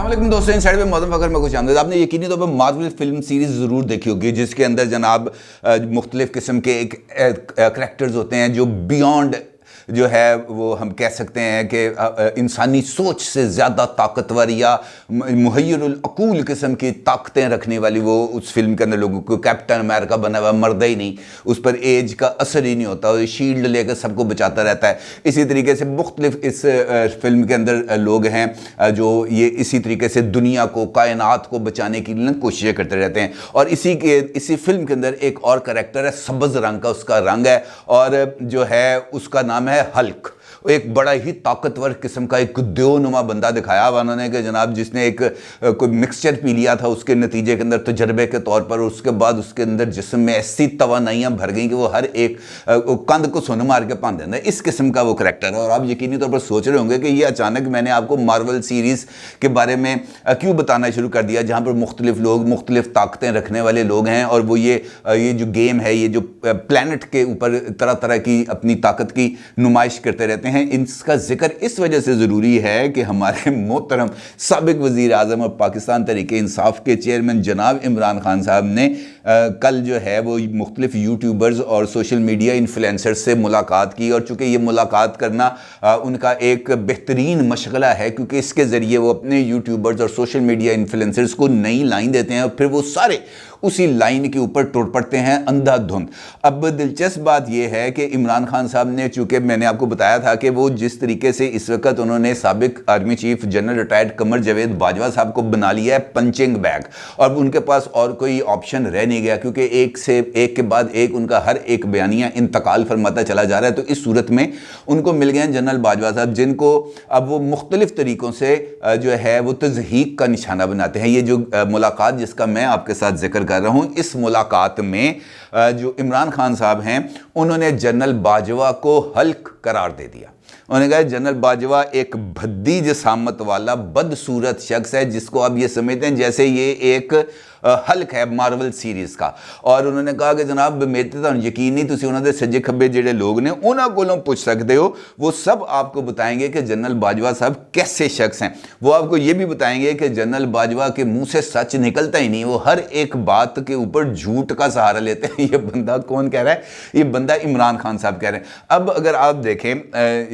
अस्सलाम दोस्तों, इन साइड पे मौसम फकर में कुछ आमद। आपने यकीनी तौर पर मार्वल फिल्म सीरीज ज़रूर देखी होगी, जिसके अंदर जनाब मुख्तलिफ किस्म के एक करैक्टर्स होते हैं जो बियॉन्ड जो है वो हम कह सकते हैं कि इंसानी सोच से ज़्यादा ताकतवर या मुहय्यरुल अकूल किस्म की ताकतें रखने वाली वो उस फिल्म के अंदर लोगों को कैप्टन अमेरिका बना हुआ मरदा ही नहीं, उस पर एज का असर ही नहीं होता, वो शील्ड लेकर सबको बचाता रहता है। इसी तरीके से मुख्तलिफ इस फिल्म के अंदर लोग हैं जो ये इसी तरीके से दुनिया को, कायनात को बचाने की कोशिशें करते रहते हैं। और इसी फिल्म के अंदर एक और करैक्टर है, सब्ज़ रंग का उसका रंग है और जो है उसका नाम है हल्क। एक बड़ा ही ताकतवर किस्म का एक देवनुमा बंदा दिखाया हुआ उन्होंने कि जनाब जिसने एक कोई मिक्सचर पी लिया था, उसके नतीजे के अंदर तजर्बे के तौर पर, उसके बाद उसके अंदर जिस्म में ऐसी तवानाइयाँ भर गई कि वो हर एक कंध को सुन मार के पान देता है। इस किस्म का वो करैक्टर है। और आप यकीनी तौर पर सोच रहे होंगे कि ये अचानक मैंने आपको मार्वल सीरीज़ के बारे में क्यों बताना शुरू कर दिया, जहाँ पर मुख्तलिफ लोग मुख्तलिफ ताकतें रखने वाले लोग हैं और वो ये जो गेम है, ये जो प्लैनेट के ऊपर तरह तरह की अपनी ताकत की नुमाइश करते रहते हैं। इनका जिक्र इस वजह से ज़रूरी है कि हमारे मोहतरम साबिक वज़ीर आज़म और पाकिस्तान तहरीक इंसाफ के चेयरमैन जनाब इमरान खान साहब ने कल जो है वो मुख्तलिफ यूट्यूबर्स और सोशल मीडिया इन्फ्लुएंसर्स से मुलाकात की। और चूँकि ये मुलाकात करना उनका एक बेहतरीन मशगला है, क्योंकि इसके ज़रिए वो अपने यूट्यूबर्स और सोशल मीडिया इन्फ्लुएंसर्स को नई लाइन देते हैं और फिर वो सारे उसी लाइन के ऊपर टूट पड़ते हैं अंधाधुंध। अब दिलचस्प बात यह है कि इमरान खान साहब ने, चूँकि मैंने आपको बताया था कि वो जिस तरीके से इस वक्त उन्होंने साबिक army chief general retired Qamar Javed Bajwa साहब को बना लिया है पंचिंग बैग, और उनके पास और कोई ऑप्शन रह नहीं गया, क्योंकि एक से एक के बाद एक उनका हर एक बयानिया इंतकाल फरमाता चला जा रहा है। तो इस सूरत में उनको मिल गए हैं जनरल बाजवा साहब, जिनको अब वो मुख्तलिफ तरीक़ों से जो है वो तज़हीक का निशाना बनाते हैं। ये जो मुलाकात जिसका मैं आपके साथ जिक्र कर रहा हूं, इस मुलाकात में जो इमरान खान साहब हैं उन्होंने जनरल बाजवा को हल्क करार दे दिया। उन्होंने कहा जनरल बाजवा एक भद्दी जसामत वाला बदसूरत शख्स है, जिसको आप ये समझते हैं जैसे ये एक हल्क है मार्वल सीरीज़ का। और उन्होंने कहा कि जनाब मेरे तो यकीन नहीं, तुसी उन्होंने सज्जे खब्बे जेडे लोग ने उन्होंने कोलों पूछ सकते हो, वो सब आपको बताएंगे कि जनरल बाजवा साहब कैसे शख्स हैं। वो आपको ये भी बताएंगे कि जनरल बाजवा के मुंह से सच निकलता ही नहीं, वो हर एक बात के ऊपर झूठ का सहारा लेते हैं। ये बंदा कौन कह रहा है? ये बंदा इमरान खान साहब कह रहे हैं। अब अगर आप देखें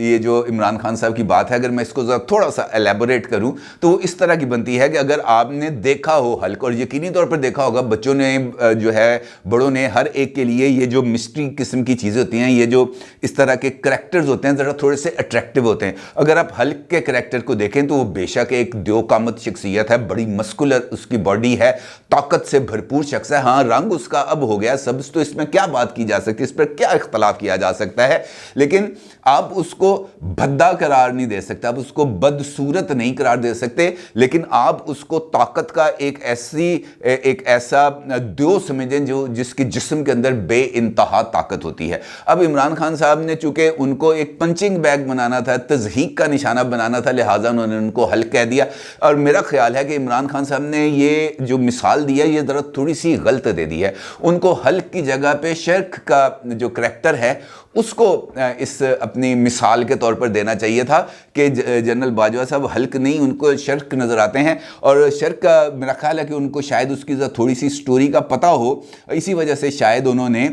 ये जो इमरान खान साहब की बात है, अगर मैं इसको थोड़ा सा एलेबोरेट करूं तो वो इस तरह की बनती है कि अगर आपने देखा हो हल्क, और यकीनी तौर पर देखा होगा बच्चों ने जो है बड़ों ने, हर एक के लिए ये जो मिस्ट्री किस्म की चीज़ें होती हैं, ये जो इस तरह के करैक्टर्स होते हैं ज़रा थोड़े से अट्रैक्टिव होते हैं। अगर आप हल्क के करैक्टर को देखें तो वो बेशक एक द्योकामत शख्सियत है, बड़ी मस्कुलर उसकी बॉडी है, ताकत से भरपूर शख्स है। हाँ, रंग उसका अब हो गया सब्ज़, तो इसमें क्या बात की जा सकती है, इस पर क्या इख्तलाफ किया जा सकता है, लेकिन आप उसको भद्दा करार नहीं दे सकते, आप उसको बदसूरत नहीं करार दे सकते, लेकिन आप उसको ताकत का एक ऐसा दो समझें जो जिसके जिस्म के अंदर बेइंतहा ताकत होती है। अब इमरान खान साहब ने चूंकि उनको एक पंचिंग बैग बनाना था, तज़हीक का निशाना बनाना था, लिहाजा उन्होंने उनको हल्क कह दिया। और मेरा ख्याल है कि इमरान खान साहब ने ये जो मिसाल दिया ये ज़रा थोड़ी सी गलत दे दी है। उनको हल्क की जगह पे शर्क का जो करैक्टर है उसको इस अपनी मिसाल के तौर पर देना चाहिए था कि जनरल बाजवा साहब हल्क नहीं, उनको शर्क नज़र आते हैं। और शर्क का मेरा ख्याल है कि उनको शायद उसकी थोड़ी सी स्टोरी का पता हो, इसी वजह से शायद उन्होंने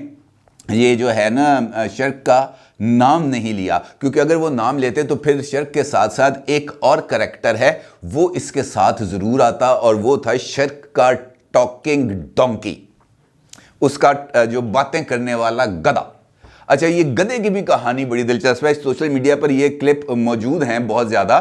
ये जो है ना शर्क का नाम नहीं लिया, क्योंकि अगर वो नाम लेते तो फिर शर्क के साथ साथ एक और करैक्टर है वो इसके साथ ज़रूर आता, और वो था शर्क का टॉकिंग डोंकी, उसका जो बातें करने वाला गधा। अच्छा, ये गधे की भी कहानी बड़ी दिलचस्प है। सोशल मीडिया पर ये क्लिप मौजूद हैं बहुत ज़्यादा,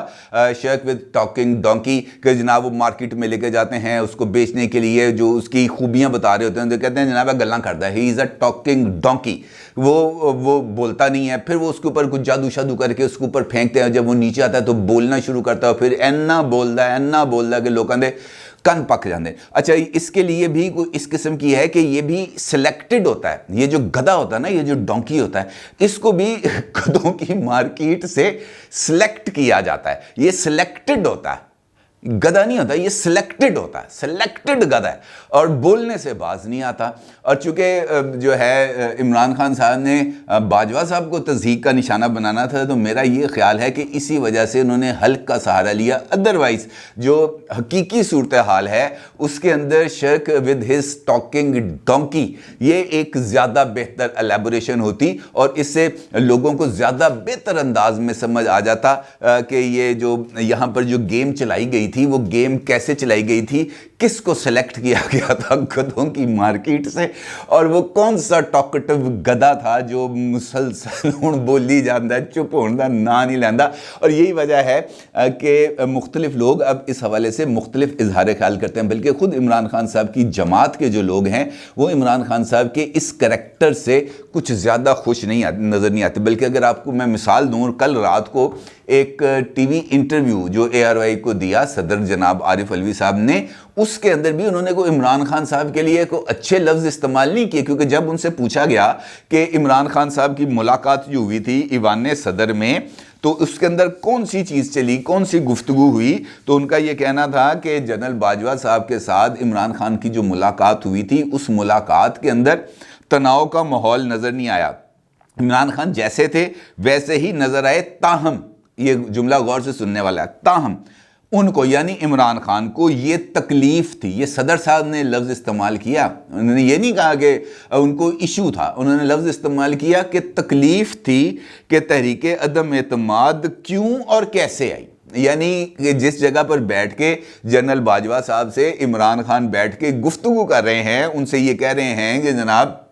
शर्क विद टॉकिंग डोंकी के जनाब वो मार्केट में लेके जाते हैं उसको बेचने के लिए, जो उसकी खूबियां बता रहे होते हैं, तो कहते हैं जनाब गल्ला करता है, he is a talking donkey. वो बोलता नहीं है, फिर वो उसके ऊपर कुछ जादू शादू करके उसके ऊपर फेंकते हैं, जब वो नीचे आता है तो बोलना शुरू करता है, फिर एन्ना बोलता है कि लोगों दे कन पक जाते। अच्छा, इसके लिए भी कोई इस किस्म की है कि ये भी सिलेक्टेड होता है, ये जो गधा होता है ना, ये जो डोंकी होता है, इसको भी गधों की मार्केट से सिलेक्ट किया जाता है, ये सिलेक्टेड होता है। गधा नहीं होता, ये सिलेक्टेड होता है, सिलेक्टेड गधा है और बोलने से बाज नहीं आता। और चूंकि जो है इमरान खान साहब ने बाजवा साहब को तज़हीक का निशाना बनाना था, तो मेरा ये ख्याल है कि इसी वजह से उन्होंने हल्क का सहारा लिया। अदरवाइज जो हकीकी सूरत हाल है उसके अंदर shark with his talking donkey ये एक ज़्यादा बेहतर एलेबोरेशन होती और इससे लोगों को ज़्यादा बेहतर अंदाज में समझ आ जाता कि ये जो यहाँ पर जो गेम चलाई गई थी वो गेम कैसे चलाई गई थी, किसको सेलेक्ट किया गया था गधों की मार्केट से, और वो कौन सा टॉकटिव गधा था जो मुसलसल हुण बोली जाता है, चुप होने का ना नहीं लेंदा। और यही वजह है कि मुख्तलिफ लोग अब इस हवाले से मुख्तलिफ इजहार ख्याल करते हैं, बल्कि खुद इमरान खान साहब की जमात के जो लोग हैं वो इमरान खान साहब के इस करैक्टर से कुछ ज़्यादा खुश नज़र नहीं आते। बल्कि अगर आपको मैं मिसाल दूँ, कल रात को एक टीवी इंटरव्यू जो ARY को दिया सदर जनाब आरिफ अलवी साहब ने, उसके अंदर भी उन्होंने को इमरान खान साहब के लिए कोई अच्छे लफ्ज़ इस्तेमाल नहीं किए, क्योंकि जब उनसे पूछा गया कि इमरान खान साहब की मुलाकात जो हुई थी ईवान सदर में, तो उसके अंदर कौन सी चीज़ चली, कौन सी गुफ्तगू हुई, तो उनका ये कहना था कि जनरल बाजवा साहब के साथ इमरान खान की जो मुलाकात हुई थी उस मुलाकात के अंदर तनाव का माहौल नज़र नहीं आया, इमरान खान जैसे थे वैसे ही नज़र आए। ताहम, ये जुमला गौर से सुनने वाला है, ताहम उनको यानी इमरान खान को ये तकलीफ़ थी, ये सदर साहब ने लफ्ज़ इस्तेमाल किया, उन्होंने ये नहीं कहा कि उनको इशू था, उन्होंने लफ्ज़ इस्तेमाल किया कि तकलीफ़ थी कि तहरीक अदम एतमाद क्यों और कैसे आई। यानी कि जिस जगह पर बैठ के जनरल बाजवा साहब से इमरान खान बैठ के गुफ्तगू कर रहे हैं, उनसे ये कह रहे हैं कि जनाब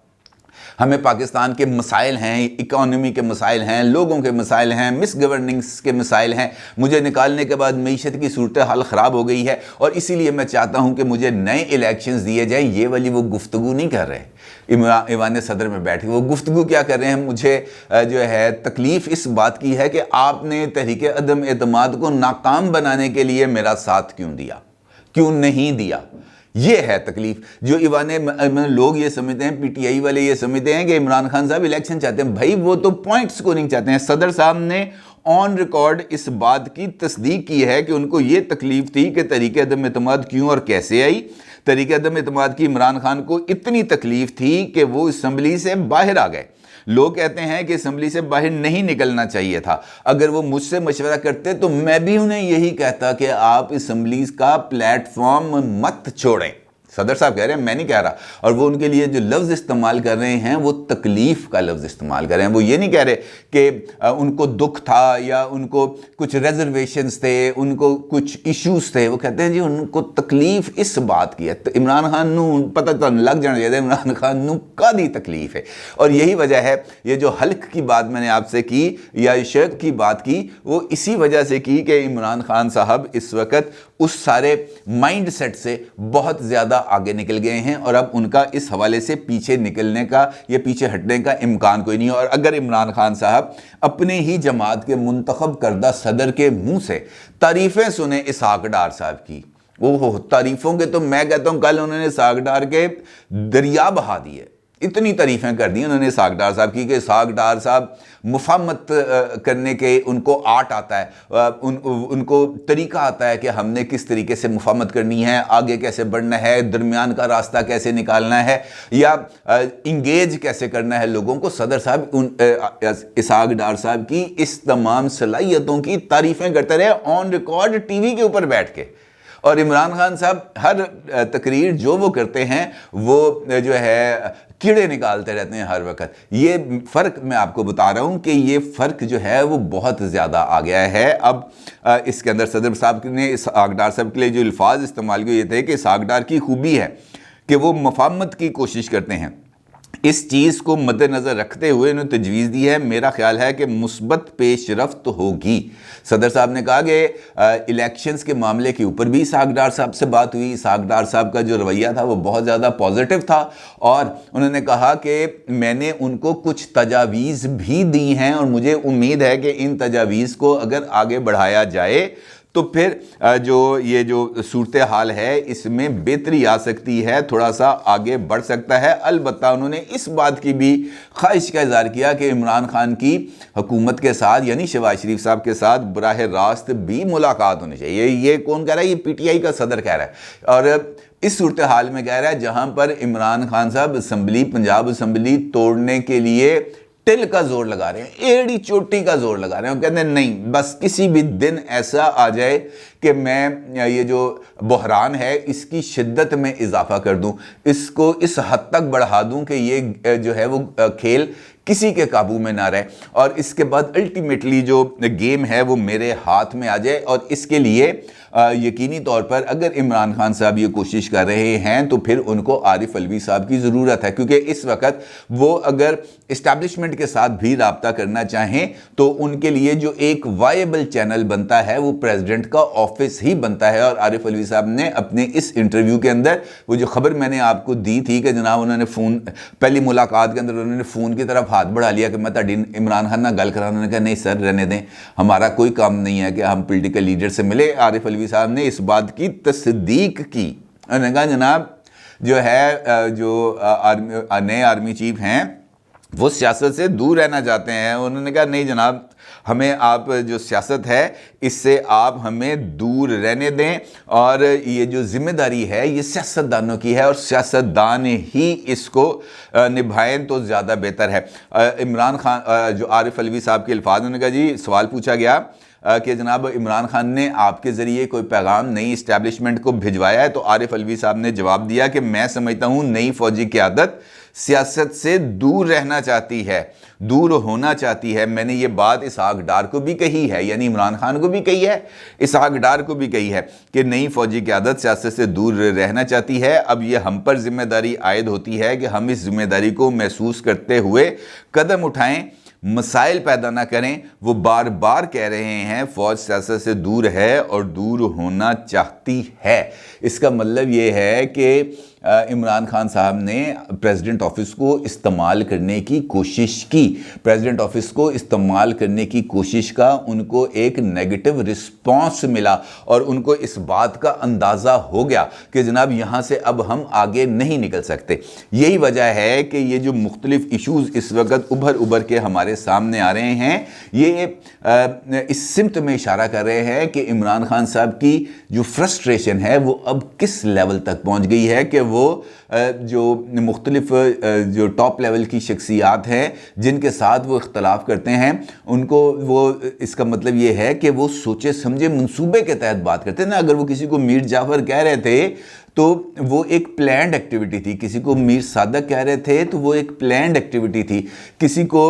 हमें पाकिस्तान के मसाइल हैं, इकॉनमी के मसाइल हैं, लोगों के मसाइल हैं, मिस गवर्नेंस के मसाइल हैं, मुझे निकालने के बाद मईशत की सूरत हाल ख़राब हो गई है और इसीलिए मैं चाहता हूं कि मुझे नए इलेक्शंस दिए जाएं। ये वाली वो गुफ्तगू नहीं कर रहे ईवान सदर में बैठ के, वो गुफ्तगू क्या कर रहे हैं, मुझे जो है तकलीफ़ इस बात की है कि आपने तहरीक अदम एतमाद को नाकाम बनाने के लिए मेरा साथ क्यों दिया, क्यों नहीं दिया। ये है तकलीफ जो लोग ये समझते हैं, PTI वाले ये समझते हैं कि इमरान खान साहब इलेक्शन चाहते हैं। भाई वो तो पॉइंट स्कोरिंग चाहते हैं। सदर साहब ने ऑन रिकॉर्ड इस बात की तस्दीक की है कि उनको ये तकलीफ थी कि तहरीक अदम एतमाद क्यों और कैसे आई। तहरीक अदम एतमाद की इमरान खान को इतनी तकलीफ थी कि वो असम्बली से बाहर आ गए। लोग कहते हैं कि असम्बली से बाहर नहीं निकलना चाहिए था। अगर वो मुझसे मशवरा करते तो मैं भी उन्हें यही कहता कि आप असम्बली का प्लेटफॉर्म मत छोड़ें। सदर साहब कह रहे हैं, मैं नहीं कह रहा। और वो उनके लिए जो लफ्ज़ इस्तेमाल कर रहे हैं वो तकलीफ़ का लफ्ज़ इस्तेमाल कर रहे हैं। वो ये नहीं कह रहे कि उनको दुख था या उनको कुछ रिजर्वेशंस थे, उनको कुछ इश्यूज़ थे। वो कहते हैं जी उनको तकलीफ़ इस बात की है। तो इमरान खान नू पता तो लग जाना चाहिए इमरान खान नू कादी तकलीफ़ है। और यही वजह है, ये जो हल्क की बात मैंने आपसे की या शर्क की बात की, वो इसी वजह से की कि इमरान खान साहब इस वक्त उस सारे माइंड सेट से बहुत ज़्यादा आगे निकल गए हैं और अब उनका इस हवाले से पीछे निकलने का या पीछे हटने का इम्कान कोई नहीं है। और अगर इमरान खान साहब अपने ही जमात के मुंतखब करदा सदर के मुंह से तारीफ़ें सुने इसहाक डार साहब की, वो तारीफ़ों के तो मैं कहता हूँ कल उन्होंने इसहाक डार के दरिया बहा दिए। इतनी तारीफ़ें कर दी उन्होंने इसहाक डार साहब की कि इसहाक डार साहब मुफाहमत करने के उनको आर्ट आता है, उनको तरीका आता है कि हमने किस तरीके से मुफाहमत करनी है, आगे कैसे बढ़ना है, दरमियान का रास्ता कैसे निकालना है या इंगेज कैसे करना है लोगों को। सदर साहब इसहाक डार साहब की इस तमाम सलाहियतों की तारीफ़ें करते रहे ऑन रिकॉर्ड टीवी के ऊपर बैठ के। और इमरान खान साहब हर तकरीर जो वो करते हैं वो जो है कीड़े निकालते रहते हैं हर वक्त। ये फ़र्क मैं आपको बता रहा हूँ कि ये फ़र्क जो है वो बहुत ज़्यादा आ गया है। अब इसके अंदर सदर साहब ने इसहाक डार साहब के लिए जो अल्फाज इस्तेमाल किए थे कि इसहाक डार की खूबी है कि वो मुफाहमत की कोशिश करते हैं। इस चीज़ को मद्देनज़र रखते हुए इन्होंने तजवीज़ दी है, मेरा ख्याल है कि मुस्बत पेशरफ्त होगी। सदर साहब ने कहा कि इलेक्शंस के मामले के ऊपर भी इसहाक डार साहब से बात हुई। इसहाक डार साहब का जो रवैया था वो बहुत ज़्यादा पॉजिटिव था और उन्होंने कहा कि मैंने उनको कुछ तजावीज़ भी दी हैं और मुझे उम्मीद है कि इन तजावीज़ को अगर आगे बढ़ाया जाए تو پھر جو یہ جو صورتحال ہے اس میں بہتری آ سکتی ہے, تھوڑا سا آگے بڑھ سکتا ہے. البتہ انہوں نے اس بات کی بھی خواہش کا اظہار کیا کہ عمران خان کی حکومت کے ساتھ یعنی شہباز شریف صاحب کے ساتھ براہ راست بھی ملاقات ہونی چاہیے. یہ کون کہہ رہا ہے؟ یہ پی ٹی آئی کا صدر کہہ رہا ہے, اور اس صورتحال میں کہہ رہا ہے جہاں پر عمران خان صاحب اسمبلی, پنجاب اسمبلی توڑنے کے لیے ٹل کا زور لگا رہے ہیں, ایڑی چوٹی کا زور لگا رہے ہیں. وہ کہتے ہیں نہیں, بس کسی بھی دن ایسا آ جائے کہ میں یہ جو بحران ہے اس کی شدت میں اضافہ کر دوں, اس کو اس حد تک بڑھا دوں کہ یہ جو ہے وہ کھیل کسی کے قابو میں نہ رہے, اور اس کے بعد الٹیمیٹلی جو گیم ہے وہ میرے ہاتھ میں آ جائے. اور اس کے لیے یقینی طور پر اگر عمران خان صاحب یہ کوشش کر رہے ہیں تو پھر ان کو عارف علوی صاحب کی ضرورت ہے, کیونکہ اس وقت وہ اگر اسٹیبلشمنٹ کے ساتھ بھی رابطہ کرنا چاہیں تو ان کے لیے جو ایک وائبل چینل بنتا ہے وہ پریزیڈنٹ کا آفس ہی بنتا ہے. اور عارف علوی صاحب نے اپنے اس انٹرویو کے اندر وہ جو خبر میں نے آپ کو دی تھی کہ جناب انہوں نے فون, پہلی ملاقات کے اندر انہوں نے فون کی طرف ہاتھ بڑھا لیا کہ میں تاڑی عمران خان نہ گل کرا, انہوں نے کہا نہیں سر رہنے دیں, ہمارا کوئی کام نہیں ہے کہ ہم پولیٹیکل لیڈر سے ملے. عارف علوی صاحب نے اس بات کی تصدیق کی, انہوں نے کہا جناب جو ہے جو نئے آرمی چیف ہیں وہ سیاست سے دور رہنا چاہتے ہیں. انہوں نے کہا نہیں جناب, ہمیں آپ جو سیاست ہے اس سے آپ ہمیں دور رہنے دیں, اور یہ جو ذمہ داری ہے یہ سیاستدانوں کی ہے اور سیاستدان ہی اس کو نبھائیں تو زیادہ بہتر ہے. عمران خان جو عارف علوی صاحب کے الفاظ, انہوں نے کہا جی سوال پوچھا گیا کہ جناب عمران خان نے آپ کے ذریعے کوئی پیغام نئی اسٹیبلشمنٹ کو بھجوایا ہے, تو عارف علوی صاحب نے جواب دیا کہ میں سمجھتا ہوں نئی فوجی قیادت سیاست سے دور رہنا چاہتی ہے, دور ہونا چاہتی ہے. میں نے یہ بات اسحاق ڈار کو بھی کہی ہے, یعنی عمران خان کو بھی کہی ہے, اسحاق ڈار کو بھی کہی ہے کہ نئی فوجی قیادت سیاست سے دور رہنا چاہتی ہے. اب یہ ہم پر ذمہ داری عائد ہوتی ہے کہ ہم اس ذمہ داری کو محسوس کرتے ہوئے قدم اٹھائیں, مسائل پیدا نہ کریں. وہ بار بار کہہ رہے ہیں فوج سیاست سے دور ہے اور دور ہونا چاہتی ہے. اس کا مطلب یہ ہے کہ عمران خان صاحب نے پریزیڈنٹ آفس کو استعمال کرنے کی کوشش کی, پریزیڈنٹ آفس کو استعمال کرنے کی کوشش کا ان کو ایک نیگیٹو رسپانس ملا, اور ان کو اس بات کا اندازہ ہو گیا کہ جناب یہاں سے اب ہم آگے نہیں نکل سکتے. یہی وجہ ہے کہ یہ جو مختلف ایشوز اس وقت ابھر کے ہمارے سامنے آ رہے ہیں, یہ اس سمت میں اشارہ کر رہے ہیں کہ عمران خان صاحب کی جو فرسٹریشن ہے وہ اب کس لیول تک پہنچ گئی ہے کہ وہ جو مختلف جو ٹاپ لیول کی شخصیات ہیں جن کے ساتھ وہ اختلاف کرتے ہیں, ان کو وہ اس کا مطلب یہ ہے کہ وہ سوچے سمجھے منصوبے کے تحت بات کرتے ہیں نا. اگر وہ کسی کو میر جعفر کہہ رہے تھے تو وہ ایک پلانڈ ایکٹیویٹی تھی, کسی کو میر صادق کہہ رہے تھے تو وہ ایک پلانڈ ایکٹیویٹی تھی, کسی کو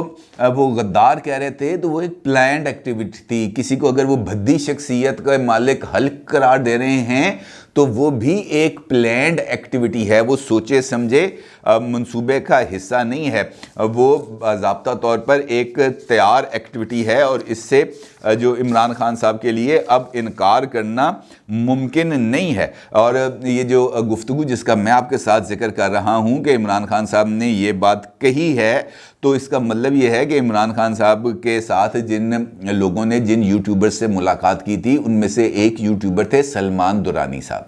وہ غدار کہہ رہے تھے تو وہ ایک پلانڈ ایکٹیویٹی تھی, کسی کو اگر وہ بھدی شخصیت کا مالک حلق قرار دے رہے ہیں تو وہ بھی ایک پلانڈ ایکٹیویٹی ہے, وہ سوچے سمجھے منصوبے کا حصہ نہیں ہے, وہ باضابطہ طور پر ایک تیار ایکٹیویٹی ہے. اور اس سے جو عمران خان صاحب کے لیے اب انکار کرنا ممکن نہیں ہے. اور یہ جو گفتگو جس کا میں آپ کے ساتھ ذکر کر رہا ہوں کہ عمران خان صاحب نے یہ بات کہی ہے, تو اس کا مطلب یہ ہے کہ عمران خان صاحب کے ساتھ جن لوگوں نے جن یوٹیوبر سے ملاقات کی تھی ان میں سے ایک یوٹیوبر تھے سلمان دورانی صاحب.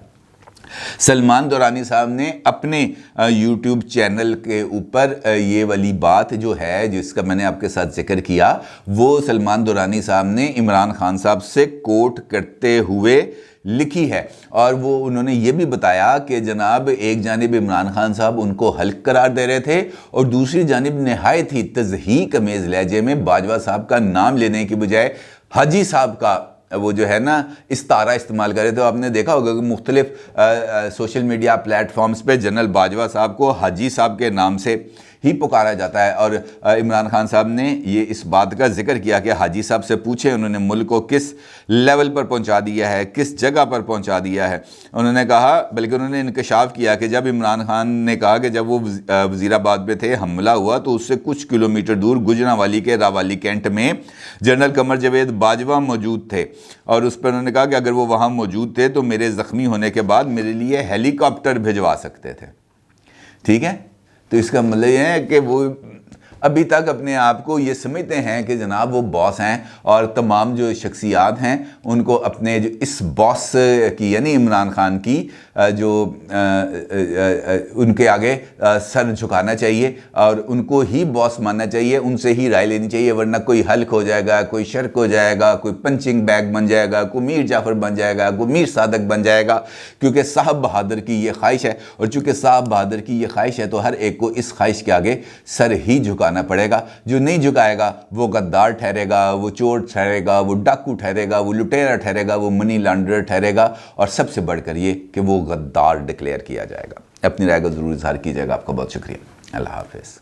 سلمان دورانی صاحب نے اپنے یوٹیوب چینل کے اوپر یہ والی بات جو ہے جس کا میں نے آپ کے ساتھ ذکر کیا, وہ سلمان دورانی صاحب نے عمران خان صاحب سے کوٹ کرتے ہوئے لکھی ہے. اور وہ انہوں نے یہ بھی بتایا کہ جناب ایک جانب عمران خان صاحب ان کو حلق قرار دے رہے تھے اور دوسری جانب نہایت ہی تضحیک امیز لہجے میں باجوہ صاحب کا نام لینے کی بجائے حاجی صاحب کا وہ جو ہے نا استعارہ استعمال کر رہے تھے. آپ نے دیکھا ہوگا کہ مختلف سوشل میڈیا پلیٹ فارمز پہ جنرل باجوہ صاحب کو حاجی صاحب کے نام سے ہی پکارا جاتا ہے. اور عمران خان صاحب نے یہ اس بات کا ذکر کیا کہ حاجی صاحب سے پوچھیں انہوں نے ملک کو کس لیول پر پہنچا دیا ہے, کس جگہ پر پہنچا دیا ہے. انہوں نے کہا, بلکہ انہوں نے انکشاف کیا کہ جب عمران خان نے کہا کہ جب وہ وزیر آباد پہ تھے حملہ ہوا تو اس سے کچھ کلومیٹر دور گجرانوالی کے راوالی کینٹ میں جنرل قمر جاوید باجوہ موجود تھے, اور اس پر انہوں نے کہا کہ اگر وہ وہاں موجود تھے تو میرے زخمی ہونے کے بعد میرے لیے ہیلی کاپٹر بھجوا سکتے تھے. ٹھیک ہے, تو اس کا مطلب یہ ہے کہ وہ ابھی تک اپنے آپ کو یہ سمجھتے ہیں کہ جناب وہ باس ہیں، اور تمام جو شخصیات ہیں ان کو اپنے جو اس باس کی یعنی عمران خان کی جو ان کے آگے سر جھکانا چاہیے اور ان کو ہی باس ماننا چاہیے، ان سے ہی رائے لینی چاہیے، ورنہ کوئی حلق ہو جائے گا، کوئی شرک ہو جائے گا، کوئی پنچنگ بیگ بن جائے گا، کوئی میر جعفر بن جائے گا، کوئی میر صادق بن جائے گا، کیونکہ صاحب بہادر کی یہ خواہش ہے، اور چونکہ صاحب بہادر کی یہ خواہش ہے تو ہر ایک کو اس خواہش کے آگے سر ہی جھکانا پڑے گا۔ جو نہیں جھکائے گا وہ غدار ٹھہرے گا، وہ چور ٹھہرے گا، وہ ڈاکو ٹھہرے گا، وہ لٹیرا ٹھہرے گا، وہ منی لانڈرر ٹھہرے گا، اور سب سے بڑھ کر یہ کہ وہ غدار ڈکلیئر کیا جائے گا۔ اپنی رائے کو ضرور اظہار کیجیے گا۔ آپ کا بہت شکریہ۔ اللہ حافظ۔